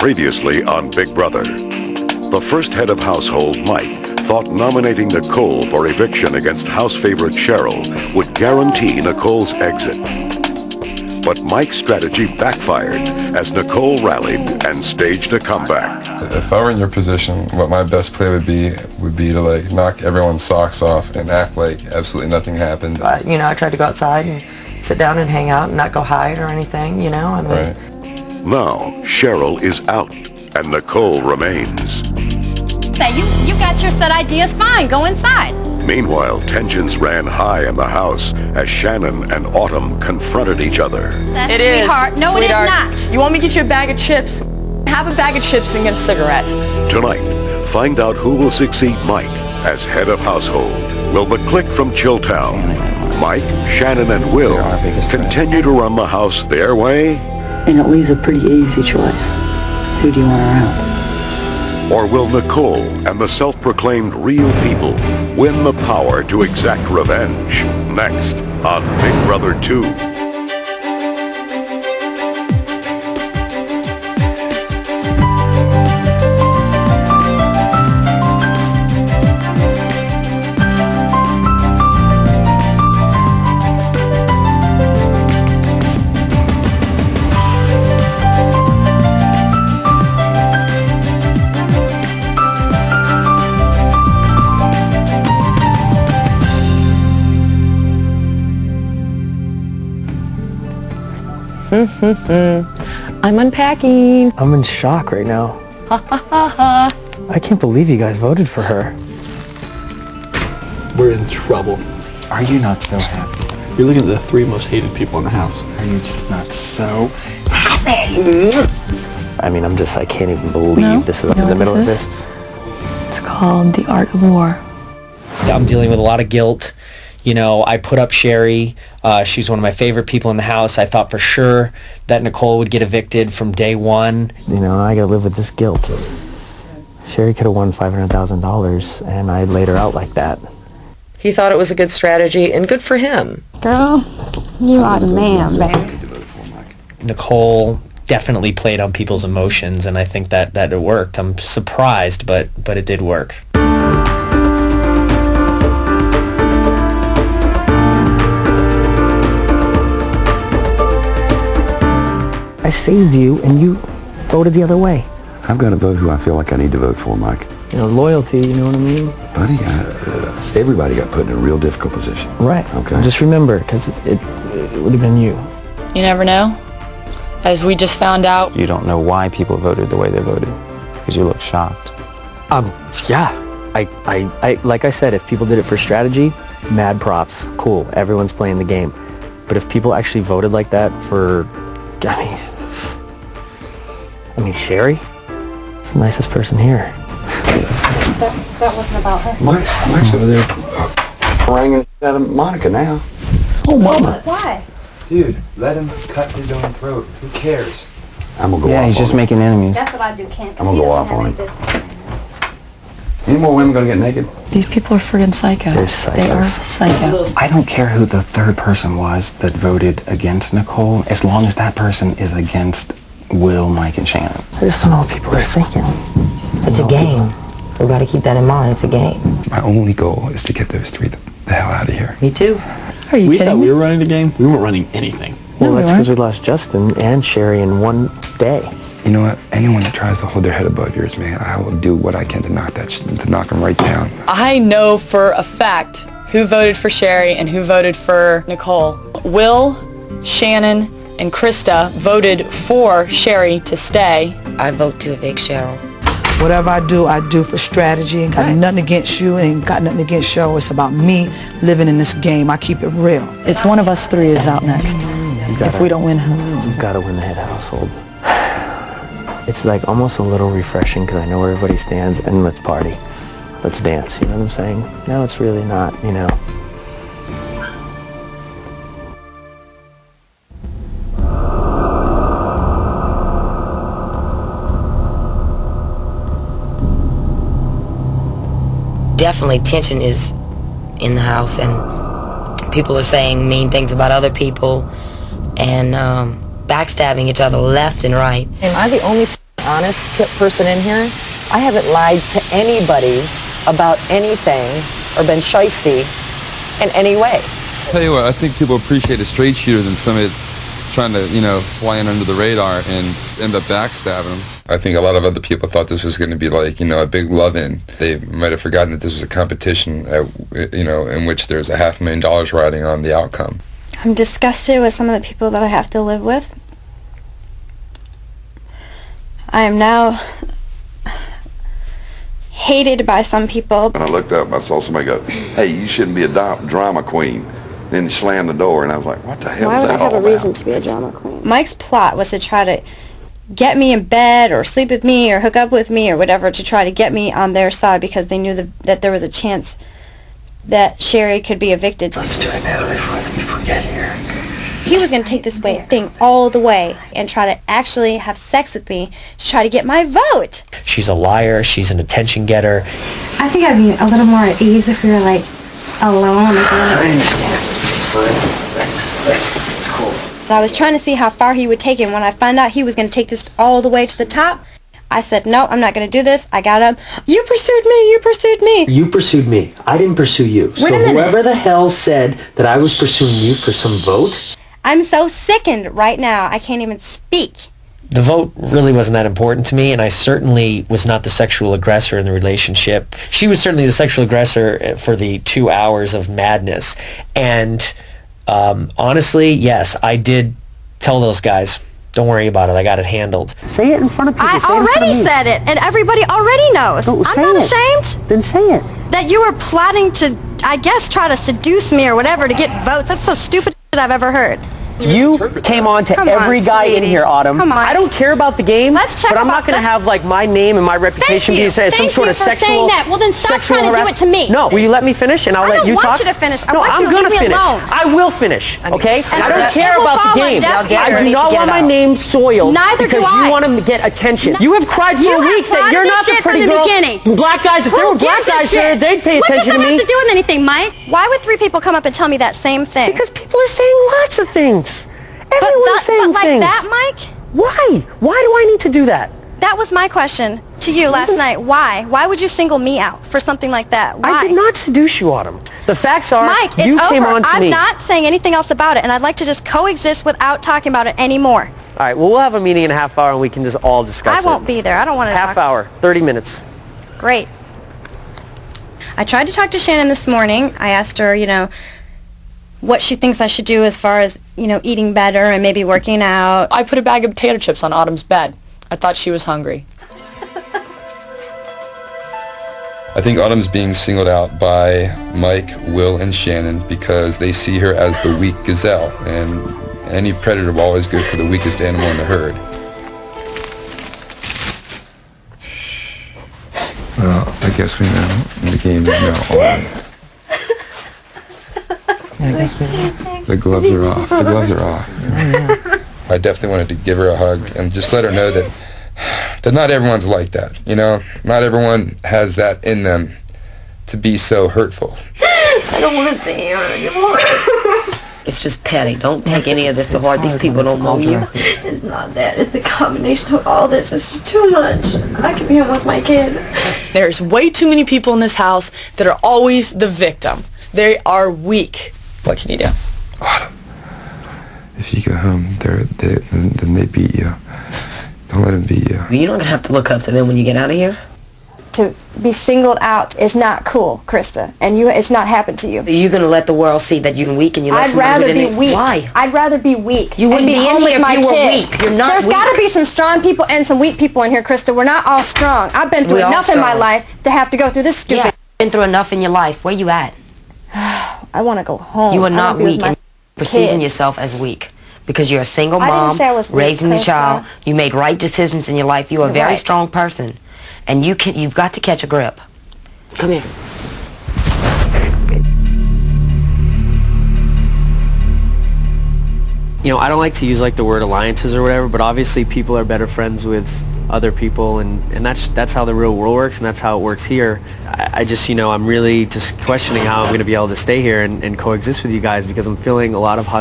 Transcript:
Previously on Big Brother. The first head of household, Mike, thought nominating Nicole for eviction against house favorite Sheryl would guarantee Nicole's exit. But Mike's strategy backfired as Nicole rallied and staged a comeback. If I were in your position, what my best play would be to like knock everyone's socks off and act like absolutely nothing happened. I tried to go outside and sit down and hang out and not go hide or anything, Right. Now, Sheryl is out and Nicole remains. Say, you got your set ideas, fine, go inside. Meanwhile, tensions ran high in the house as Shannon and Autumn confronted each other. It is, sweetheart. No, sweetheart. it is not. You want me to get you a bag of chips? Have a bag of chips and get a cigarette. Tonight, find out who will succeed Mike as head of household. Will the clique from Chilltown, Mike, Shannon, and Will, continue to run the house their way? And it leaves a pretty easy choice. Who do you want around? Or will Nicole and the self-proclaimed real people win the power to exact revenge? Next on Big Brother 2. I'm unpacking. I'm in shock right now. I can't believe you guys voted for her. We're in trouble. Are you not so happy? You're looking at the three most hated people in the house. Are you just not so happy? I mean, I can't even believe this is in the middle of this. It's called The Art of War. I'm dealing with a lot of guilt. I put up Sherry. She's one of my favorite people in the house. I thought for sure that Nicole would get evicted from day one. I gotta live with this guilt. Sherry could have won $500,000 and I laid her out like that. He thought it was a good strategy and good for him. Girl, you are the man, baby. Nicole definitely played on people's emotions, and I think that it worked. I'm surprised, but it did work. I saved you and you voted the other way. I've got to vote who I feel like I need to vote for, Mike. Loyalty, you know what I mean? Buddy, everybody got put in a real difficult position. Right. Okay. Just remember, because it would have been you. You never know. As we just found out. You don't know why people voted the way they voted, because you look shocked. Yeah. I like I said, if people did it for strategy, mad props. Cool. Everyone's playing the game. But if people actually voted like that for, I mean, Sherry? She's the nicest person here. That wasn't about her. Mike's over there haranguing out of Monica now. Oh, Mama. Why? Dude, let him cut his own throat. Who cares? I'm going to go Yeah, off he's just on him. making enemies. That's what I do, Kent. I'm going to go off on him. Any more women going to get naked? These people are friggin' psycho. They're psychos. They are psycho. I don't care who the third person was that voted against Nicole, as long as that person is against Will, Mike, and Shannon. I just don't know what people are thinking. It's a game. We've got to keep that in mind. It's a game. My only goal is to get those three the hell out of here. Me too. Are you We kidding thought me? we were running the game. We weren't running anything. Well, that's because we lost Justin and Sherry in one day. You know what? Anyone that tries to hold their head above yours, man, I will do what I can to knock them right down. I know for a fact who voted for Sherry and who voted for Nicole. Will, Shannon, and Krista voted for Sherry to stay. I vote to evict Sheryl. Whatever I do for strategy. Ain't got nothing against you, ain't got nothing against Sheryl. It's about me living in this game. I keep it real. It's one of us three is out next. If we don't win, who? You've got to win the head household. It's like almost a little refreshing because I know where everybody stands, and let's party. Let's dance, you know what I'm saying? No, it's really not, Definitely tension is in the house, and people are saying mean things about other people and backstabbing each other left and right. Am I the only honest person in here. I haven't lied to anybody about anything or been shysty in any way. Tell you what, I think people appreciate a straight shooter than somebody that's trying to, fly in under the radar and end up backstabbing them. I think a lot of other people thought this was going to be like, a big love-in. They might have forgotten that this was a competition, in which there's $500,000 riding on the outcome. I'm disgusted with some of the people that I have to live with. I am now hated by some people. And I looked up and I saw somebody go, "Hey, you shouldn't be a drama queen." Then slammed the door and I was like, what the hell is that all about? Why would I have a reason to be a drama queen? Mike's plot was to try to get me in bed or sleep with me or hook up with me or whatever to try to get me on their side because they knew that there was a chance that Shery could be evicted. Let's do it now before we forget here. He was going to take this thing all the way and try to actually have sex with me to try to get my vote. She's a liar. She's an attention getter. I think I'd be a little more at ease if we were, like, alone. I understand. It's fine. That's cool. But I was trying to see how far he would take it. When I found out he was going to take this all the way to the top, I said, no, I'm not going to do this. I got up. You pursued me. You pursued me. You pursued me. I didn't pursue you. Wait a minute. Whoever the hell said that I was pursuing you for some vote? I'm so sickened right now. I can't even speak. The vote really wasn't that important to me, and I certainly was not the sexual aggressor in the relationship. She was certainly the sexual aggressor for the 2 hours of madness. And honestly, yes, I did tell those guys, don't worry about it, I got it handled. Say it in front of people. I already said it, and everybody already knows. I'm not ashamed. Then say it. That you were plotting to, I guess, try to seduce me or whatever to get votes. That's the stupidest shit I've ever heard. You came on to every guy in here, Autumn. Come on. I don't care about the game, Let's check but I'm not about- going to have like my name and my reputation be as some sort of Thank you for sexual. saying that. Well, then stop sexual trying to do it to me. No, will you let me finish and I'll let you talk? I don't want you to finish. I No, want you I'm to gonna leave me finish. alone. I will finish. Okay? And I don't it care will about fall the on game. deaf I ears. do not want my name soiled Neither do because I. you want to get attention. You have cried for You a have week that plotted you're this not the shit from pretty the girl. beginning. Black guys, if there were black guys here, they'd pay attention to me. What does that have to do with anything, Mike? Why would 3 people come up and tell me that same thing? Because people are saying lots of things. Everyone's saying but like things. that, Mike? Why? Why do I need to do that? That was my question to you last night. Why? Why would you single me out for something like that? Why? I did not seduce you, Autumn. The facts are, Mike, you it's came over. on to I'm me. not saying anything else about it, and I'd like to just coexist without talking about it anymore. All right, well, we'll have a meeting in a half hour and we can just all discuss it. I won't be there. I don't want to Half hour, 30 minutes. Great. I tried to talk to Shannon this morning. I asked her, what she thinks I should do as far as, eating better and maybe working out. I put a bag of potato chips on Autumn's bed. I thought she was hungry. I think Autumn's being singled out by Mike, Will, and Shannon because they see her as the weak gazelle, and any predator will always go for the weakest animal in the herd. Well, I guess we know the game is now on. The gloves are off. The gloves are off. I definitely wanted to give her a hug and just let her know that not everyone's like that, Not everyone has that in them to be so hurtful. I don't want to see her anymore. It's just petty. Don't take any of this to heart. These people don't know you. It's not that. It's the combination of all this. It's just too much. I could be home with my kid. There's way too many people in this house that are always the victim. They are weak. What can you do? Autumn, if you go home, then they beat you. Don't let them beat you. You're not going to have to look up to them when you get out of here. To be singled out is not cool, Krista, and it's not happened to you. You're going to let the world see that you're weak and you let I'd somebody rather do be it. weak. Why? I'd rather be weak. You wouldn't and be in home here with if my you were kid. weak. You're not There's weak. got to be some strong people and some weak people in here, Krista. We're not all strong. I've been through We all enough in my strong. life to have to go through this stupid. Yeah, you've been through enough in your life. Where you at? I want to go home. You are I not wanna be with weak my and perceiving kid. yourself as weak. Because you're a single I didn't mom, say I was weak, raising your Krista. child. You made right decisions in your life. You're a You're very right. strong person. And you've got to catch a grip. Come here. I don't like to use the word alliances or whatever, but obviously people are better friends with other people, and that's how the real world works, and that's how it works here. I just, I'm really just questioning how I'm going to be able to stay here and coexist with you guys because I'm feeling a lot of hostility.